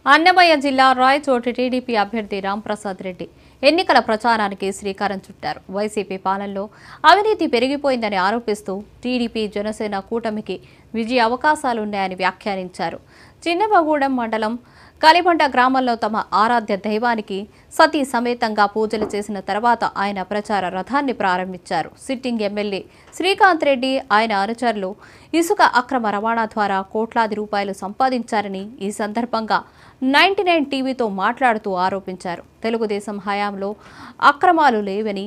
అన్నమయ్య జిల్లా రాయచోటి టీడీపీ అభ్యర్థి రాంప్రసాద్ రెడ్డి ఎన్నికల ప్రచారానికి శ్రీకారం చుట్టారు. వైసీపీ పాలనలో అవినీతి పెరిగిపోయిందని ఆరోపిస్తూ టీడీపీ జనసేన కూటమికి విజయ అవకాశాలున్నాయని వ్యాఖ్యానించారు. చిన్నబగూడెం మండలం కలిబండ గ్రామంలో తమ ఆరాధ్య దైవానికి సతీ సమేతంగా పూజలు చేసిన తర్వాత ఆయన ప్రచార రథాన్ని ప్రారంభించారు. సిట్టింగ్ ఎమ్మెల్యే శ్రీకాంత్ రెడ్డి ఆయన అనుచరులు ఇసుక అక్రమ రవాణా ద్వారా కోట్లాది రూపాయలు సంపాదించారని ఈ సందర్భంగా 99 టీవీతో మాట్లాడుతూ ఆరోపించారు. తెలుగుదేశం హయాంలో అక్రమాలు లేవని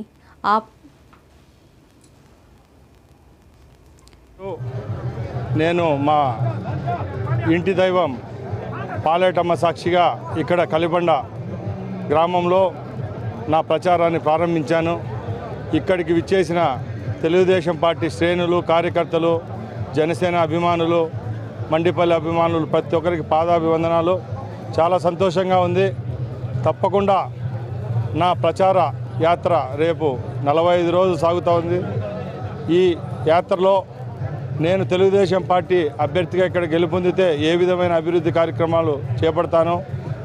నేను మా ఇంటి దైవం పాలేటమ్మ సాక్షిగా ఇక్కడ కలిబండ గ్రామంలో నా ప్రచారాన్ని ప్రారంభించాను. ఇక్కడికి విచ్చేసిన తెలుగుదేశం పార్టీ శ్రేణులు, కార్యకర్తలు, జనసేన అభిమానులు, మండిపల్లి అభిమానులు ప్రతి ఒక్కరికి పాదాభివందనాలు. చాలా సంతోషంగా ఉంది. తప్పకుండా నా ప్రచార యాత్ర రేపు 45 రోజులు సాగుతూ ఉంది. ఈ యాత్రలో నేను తెలుగుదేశం పార్టీ అభ్యర్థిగా ఇక్కడ గెలుపొందితే ఏ విధమైన అభివృద్ధి కార్యక్రమాలు చేపడతాను,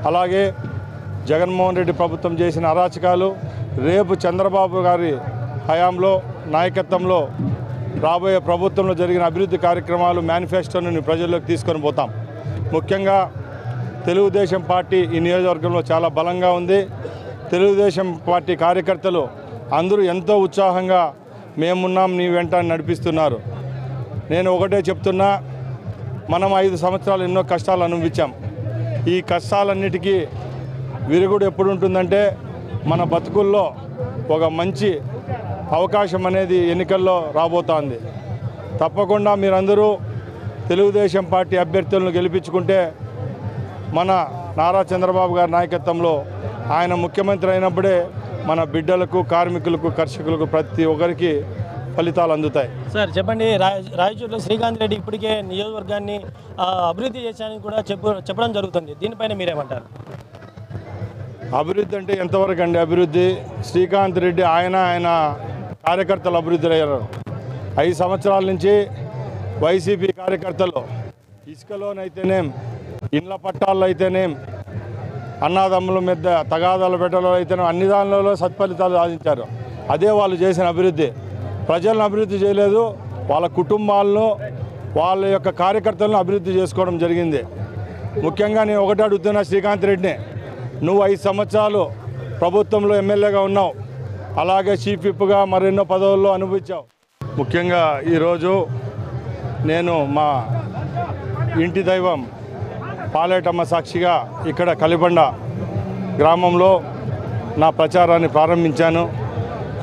అలాగే జగన్మోహన్ రెడ్డి ప్రభుత్వం చేసిన అరాచకాలు రేపు చంద్రబాబు గారి హయాంలో నాయకత్వంలో రాబోయే ప్రభుత్వంలో జరిగిన అభివృద్ధి కార్యక్రమాలు మేనిఫెస్టోని ప్రజల్లోకి తీసుకొని పోతాం. ముఖ్యంగా తెలుగుదేశం పార్టీ ఈ నియోజకవర్గంలో చాలా బలంగా ఉంది. తెలుగుదేశం పార్టీ కార్యకర్తలు అందరూ ఎంతో ఉత్సాహంగా మేమున్నాం నీ వెంట నడిపిస్తున్నారు. నేను ఒకటే చెప్తున్నా, మనం 5 సంవత్సరాలు ఎన్నో కష్టాలు అనుభవించాం. ఈ కష్టాలన్నిటికీ విరుగుడు ఎప్పుడు ఉంటుందంటే మన బతుకుల్లో ఒక మంచి అవకాశం అనేది ఎన్నికల్లో రాబోతోంది. తప్పకుండా మీరందరూ తెలుగుదేశం పార్టీ అభ్యర్థులను గెలిపించుకుంటే మన నారా చంద్రబాబు గారి నాయకత్వంలో ఆయన ముఖ్యమంత్రి అయినప్పుడే మన బిడ్డలకు, కార్మికులకు, కర్షకులకు ప్రతి ఒక్కరికి ఫలితాలు అందుతాయి. సార్ చెప్పండి, రాయచూరులో శ్రీకాంత్ రెడ్డి ఇప్పటికే నియోజకవర్గాన్ని అభివృద్ధి చేశారని కూడా చెప్పడం జరుగుతుంది. దీనిపైన మీరేమంటారు? అభివృద్ధి అంటే ఎంతవరకు అండి అభివృద్ధి? శ్రీకాంత్ రెడ్డి ఆయన కార్యకర్తలు అభివృద్ధి అయ్యారు. 5 సంవత్సరాల నుంచి వైసీపీ కార్యకర్తలు ఇసుకలోనైతేనేం, ఇండ్ల పట్టాల్లో అయితేనేం, అన్నాదమ్ముల మీద తగాదాలు పెట్టడంలో అయితేనే అన్ని దానిలో సత్ఫలితాలు సాధించారు. అదే వాళ్ళు చేసిన అభివృద్ధి. ప్రజలను అభివృద్ధి చేయలేదు, వాళ్ళ కుటుంబాలను, వాళ్ళ యొక్క కార్యకర్తలను అభివృద్ధి చేసుకోవడం జరిగింది. ముఖ్యంగా నేను ఒకటి అడుగుతున్నా శ్రీకాంత్ రెడ్డిని, నువ్వు 5 సంవత్సరాలు ప్రభుత్వంలో ఎమ్మెల్యేగా ఉన్నావు, అలాగే చీఫ్ విప్గా మరెన్నో పదవుల్లో అనుభవించావు. ముఖ్యంగా ఈరోజు నేను మా ఇంటి దైవం పాలేటమ్మ సాక్షిగా ఇక్కడ కలిబండ గ్రామంలో నా ప్రచారాన్ని ప్రారంభించాను.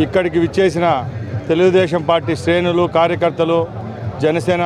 ఇక్కడికి విచ్చేసిన తెలుగుదేశం పార్టీ శ్రేణులు, కార్యకర్తలు, జనసేన